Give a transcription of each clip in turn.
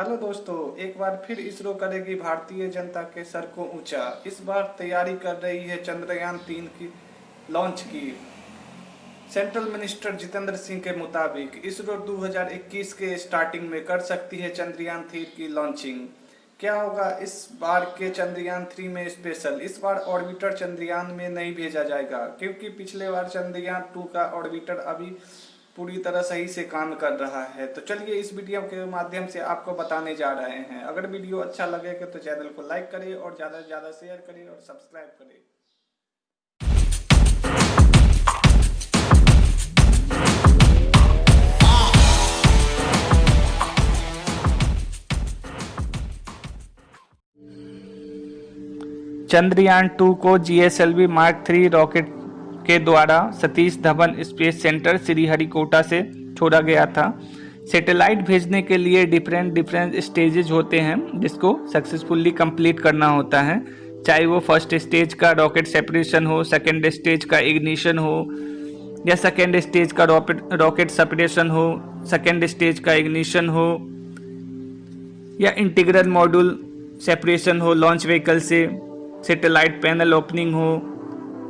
Hello दोस्तों, एक बार फिर इसरो करेगी भारतीय जनता के सर को ऊंचा। इस बार तैयारी कर रही है चंद्रयान 3 की लॉन्च की। सेंट्रल मिनिस्टर जितेंद्र सिंह के मुताबिक इसरो 2021 के स्टार्टिंग में कर सकती है चंद्रयान 3 की लॉन्चिंग। क्या होगा इस बार के चंद्रयान 3 में स्पेशल? इस बार ऑर्बिटर चंद्रयान में नहीं भेजा जाएगा, क्योंकि पिछले बार चंद्रयान 2 का ऑर्बिटर अभी पूरी तरह सही से काम कर रहा है। तो चलिए इस वीडियो के माध्यम से आपको बताने जा रहे हैं। अगर वीडियो अच्छा लगेगा तो चैनल को लाइक करें और ज़्यादा से ज़्यादा शेयर करें और सब्सक्राइब करें। चंद्रयान 2 को GSLV Mark 3 रॉकेट के द्वारा सतीश धवन स्पेस सेंटर श्रीहरिकोटा से छोड़ा गया था। सैटेलाइट भेजने के लिए डिफरेंट स्टेजेस होते हैं जिसको सक्सेसफुली कंप्लीट करना होता है, चाहे वो फर्स्ट स्टेज का रॉकेट सेपरेशन हो, सेकेंड स्टेज का इग्निशन हो, या सेकेंड स्टेज का रॉकेट सेपरेशन हो, सेकेंड स्टेज का इग्निशन हो, या इंटीग्रल मॉड्यूल सेपरेशन हो लॉन्च व्हीकल से, सैटेलाइट पैनल ओपनिंग हो।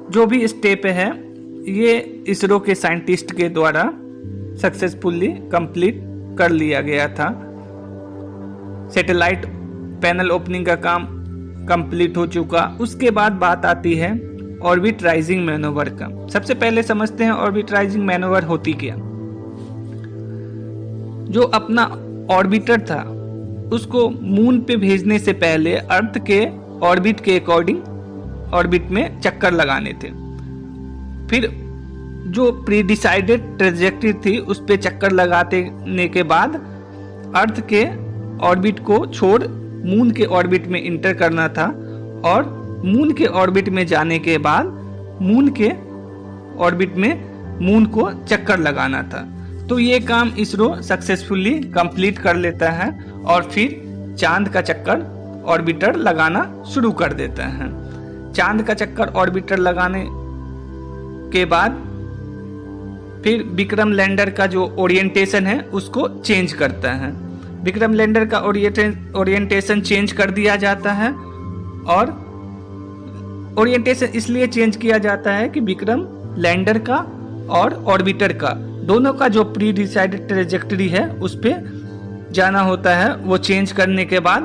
जो भी स्टेप है ये इसरो के साइंटिस्ट के द्वारा सक्सेसफुली कंप्लीट कर लिया गया था। सैटेलाइट पैनल ओपनिंग का काम कंप्लीट हो चुका। उसके बाद बात आती है ऑर्बिट राइजिंग मैनोवर का। सबसे पहले समझते हैं ऑर्बिट राइजिंग मैनोवर होती क्या। जो अपना ऑर्बिटर था उसको मून पे भेजने से पहले अर्थ के ऑर्बिट के अकॉर्डिंग ऑर्बिट में चक्कर लगाने थे। फिर जो प्री डिसाइडेड ट्रेजेक्टरी थी उस पे चक्कर लगाने के बाद अर्थ के ऑर्बिट को छोड़ मून के ऑर्बिट में इंटर करना था, और मून के ऑर्बिट में जाने के बाद मून के ऑर्बिट में मून को चक्कर लगाना था। तो ये काम इसरो सक्सेसफुली कंप्लीट कर लेता है और फिर चांद का चक्कर ऑर्बिटर लगाना शुरू कर देता है। चांद का चक्कर ऑर्बिटर लगाने के बाद फिर विक्रम लैंडर का जो ओरिएंटेशन है उसको चेंज करता है। विक्रम लैंडर का ओरिएंटेशन चेंज कर दिया जाता है, और ओरिएंटेशन इसलिए चेंज किया जाता है कि विक्रम लैंडर का और ऑर्बिटर का दोनों का जो प्री डिसाइडेड ट्रेजेक्टरी है उस पे जाना होता है। वो चेंज करने के बाद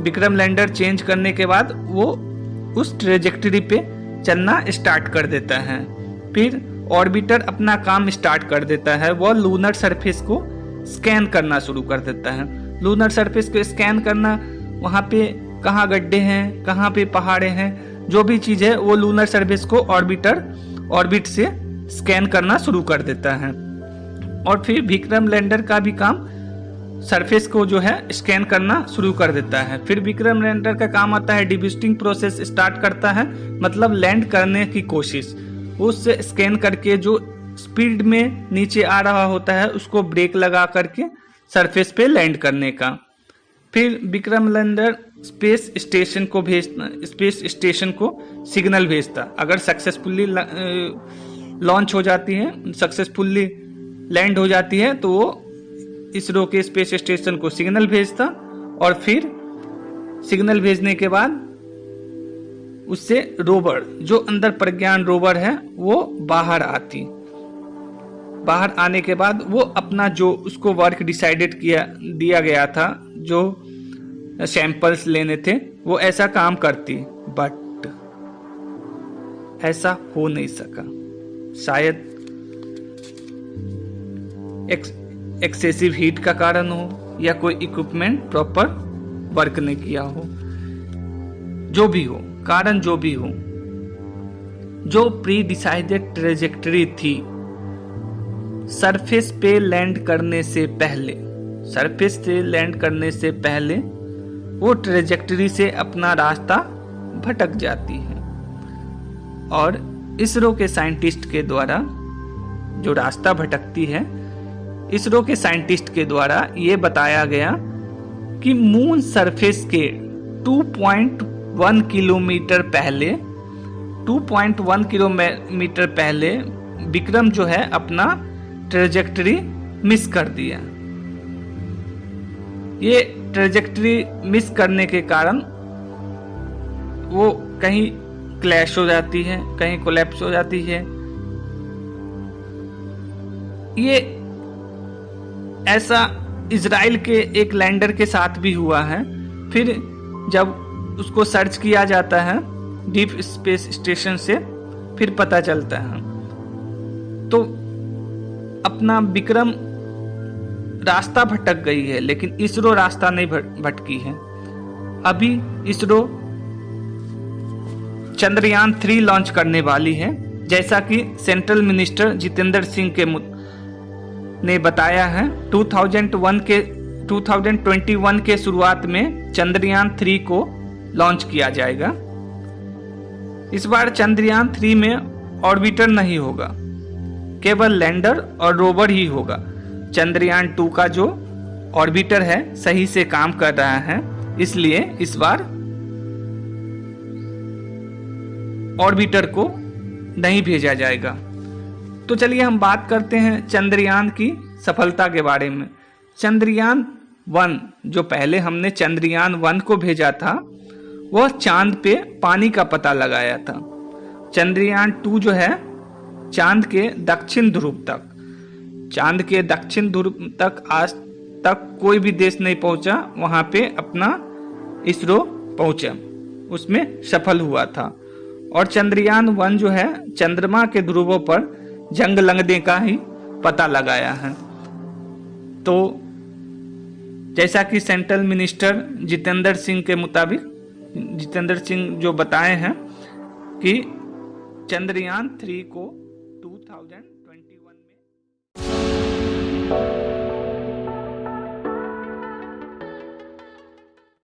विक्रम लैंडर चेंज करने के बाद वो उस ट्रेजेक्टरी पे चलना स्टार्ट कर देता है। फिर ऑर्बिटर अपना काम स्टार्ट कर देता है। वो लूनर सरफेस को स्कैन करना शुरू कर देता है। लूनर सरफेस को स्कैन करना, वहाँ पे कहाँ गड्ढे हैं, कहाँ पे पहाड़े हैं, जो भी चीज़ है वो लूनर सरफेस को ऑर्बिटर ऑर्बिट से स्कैन करना शुरू कर देता है। और फिर विक्रम लैंडर का भी काम सरफेस को जो है स्कैन करना शुरू कर देता है। फिर विक्रम लैंडर का काम आता है डिबूस्टिंग प्रोसेस स्टार्ट करता है, मतलब लैंड करने की कोशिश। उससे स्कैन करके जो स्पीड में नीचे आ रहा होता है उसको ब्रेक लगा करके सरफेस पे लैंड करने का। फिर विक्रम लैंडर स्पेस स्टेशन को सिग्नल भेजता। अगर सक्सेसफुली लॉन्च हो जाती है, सक्सेसफुली लैंड हो जाती है, तो वो इसरो के स्पेस स्टेशन को सिग्नल भेजता, और फिर सिग्नल भेजने के बाद उससे रोवर, जो अंदर प्रज्ञान रोवर है, वो बाहर आती। बाहर आने के बाद वो अपना जो उसको वर्क डिसाइडेड दिया गया था, जो सैंपल्स लेने थे, वो ऐसा काम करती। बट ऐसा हो नहीं सका। शायद एक्सेसिव हीट का कारण हो, या कोई इक्विपमेंट प्रॉपर वर्क नहीं किया हो। जो भी हो, कारण जो भी हो, जो प्री डिसाइडेड ट्रेजेक्टरी थी, सरफेस पे लैंड करने से पहले वो ट्रेजेक्टरी से अपना रास्ता भटक जाती है। और इसरो के साइंटिस्ट के द्वारा जो रास्ता भटकती है, इसरो के साइंटिस्ट के द्वारा ये बताया गया कि मून सरफेस के 2.1 किलोमीटर पहले विक्रम जो है अपना ट्रेजेक्टरी मिस कर दिया। ये ट्रेजेक्टरी मिस करने के कारण वो कहीं क्लैश हो जाती है, कहीं कोलैप्स हो जाती है। ये ऐसा इजराइल के एक लैंडर के साथ भी हुआ है। फिर जब उसको सर्च किया जाता है डीप स्पेस स्टेशन से, फिर पता चलता है। तो अपना विक्रम रास्ता भटक गई है, लेकिन इसरो रास्ता नहीं भटकी है। अभी इसरो चंद्रयान 3 लॉन्च करने वाली है, जैसा कि सेंट्रल मिनिस्टर जितेंद्र सिंह ने बताया है। 2021 के शुरुआत में चंद्रयान 3 को लॉन्च किया जाएगा। इस बार चंद्रयान 3 में ऑर्बिटर नहीं होगा, केवल लैंडर और रोवर ही होगा। चंद्रयान 2 का जो ऑर्बिटर है सही से काम कर रहा है, इसलिए इस बार ऑर्बिटर को नहीं भेजा जाएगा। तो चलिए हम बात करते हैं चंद्रयान की सफलता के बारे में। चंद्रयान 1 जो पहले हमने चंद्रयान 1 को भेजा था, वह चांद पे पानी का पता लगाया था। चंद्रयान 2 जो है चांद के दक्षिण ध्रुव तक आज तक कोई भी देश नहीं पहुंचा, वहां पे अपना इसरो पहुंचा, उसमें सफल हुआ था। और चंद्रयान 1 जो है चंद्रमा के ध्रुवों पर जंग लगने का ही पता लगाया है। तो जैसा कि सेंट्रल मिनिस्टर जितेंद्र सिंह जो बताए हैं कि चंद्रयान 3 को 2000